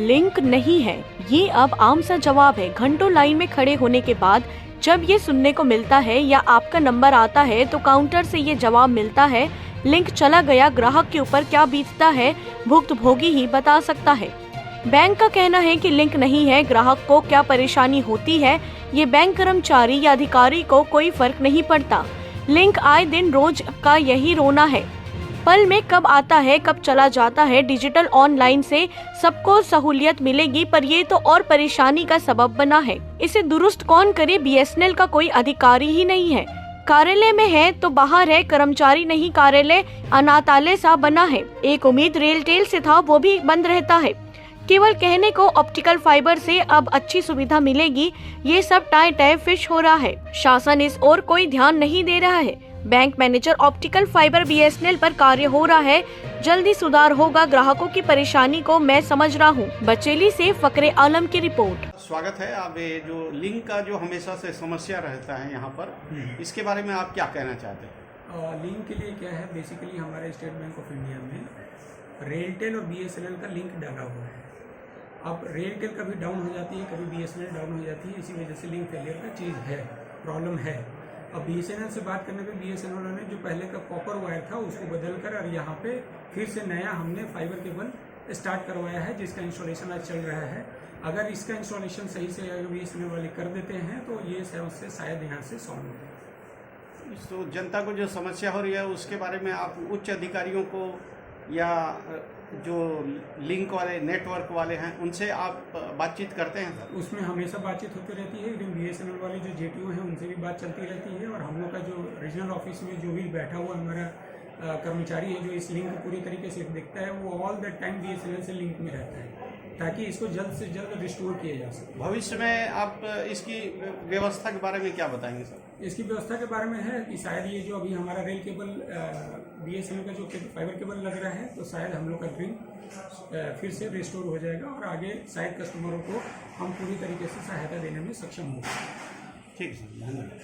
Link नहीं है, ये अब आम सा जवाब है। घंटों लाइन में खड़े होने के बाद जब ये सुनने को मिलता है या आपका नंबर आता है तो काउंटर से ये जवाब मिलता है, लिंक चला गया। ग्राहक के ऊपर क्या बीतता है भुक्तभोगी ही बता सकता है। बैंक का कहना है कि लिंक नहीं है, ग्राहक को क्या परेशानी होती है ये बैंक कर्मचारी या अधिकारी को कोई फर्क नहीं पड़ता। लिंक आए दिन रोज का यही रोना है, पल में कब आता है कब चला जाता है। डिजिटल ऑनलाइन से सबको सहूलियत मिलेगी, पर ये तो और परेशानी का सबब बना है। इसे दुरुस्त कौन करे? बीएसएनएल का कोई अधिकारी ही नहीं है। कार्यालय में है तो बाहर है, कर्मचारी नहीं, कार्यालय अनाथालय सा बना है। एक उम्मीद रेलटेल से था, वो भी बंद रहता है। केवल कहने को ऑप्टिकल फाइबर से अब अच्छी सुविधा मिलेगी, ये सब टाई फिश हो रहा है। शासन इस ओर कोई ध्यान नहीं दे रहा है। Bank manager optical fibre BSNL पर कार्य हो रहा है, जल्दी सुधार होगा। ग्राहकों की परेशानी को मैं समझ रहा हूँ। बचेली से फकरे आलम की रिपोर्ट। स्वागत है। आप ये जो लिंक का जो हमेशा से समस्या रहता है यहाँ पर, इसके बारे में आप क्या कहना चाहते हैं? लिंक के लिए क्या है, बेसिकली हमारे स्टेट बैंक ऑफ इंडिया में रेलटेल और बीएसएनएल का लिंक डाला हुआ है। अब रेलटेल कभी डाउन हो जाती है, कभी बीएसएनएल डाउन हो जाती है, इसी वजह से लिंक फेलियर का चीज़ है, प्रॉब्लम है। अब बीएसएनएल से बात करने पे बीएसएनएल ने जो पहले का कॉपर वायर था उसको बदलकर और यहाँ पे फिर से नया हमने फाइबर केबल स्टार्ट करवाया है, जिसका इंस्टॉलेशन आज चल रहा है। अगर इसका इंस्टॉलेशन सही से अगर बीएसएनएल वाले कर देते हैं तो ये समस्या शायद यहाँ से सॉल्व हो जाए। तो जनता को जो समस्या हो रही है उसके बारे में आप उच्च अधिकारियों को या जो लिंक वाले नेटवर्क वाले हैं उनसे आप बातचीत करते हैं सर? उसमें हमेशा बातचीत होती रहती है। इवन बीएसएनएल वाले जो जेटीओ हैं उनसे भी बात चलती रहती है, और हम लोग का जो रीजनल ऑफिस में जो भी बैठा हुआ हमारा कर्मचारी है जो इस लिंक को पूरी तरीके से देखता है, वो ऑल द टाइम बीएसएनएल से लिंक में रहता है ताकि इसको जल्द से जल्द रिस्टोर किया जा सके। भविष्य में आप इसकी व्यवस्था के बारे में क्या बताएंगे सर? इसकी व्यवस्था के बारे में है कि शायद ये जो अभी हमारा रेल केबल बीएसएनएल का जो फाइबर केबल लग रहा है तो शायद हम लोग का ड्रीम फिर से रिस्टोर हो जाएगा और आगे शायद कस्टमरों को हम पूरी तरीके से सहायता देने में सक्षम होंगे। ठीक है, धन्यवाद।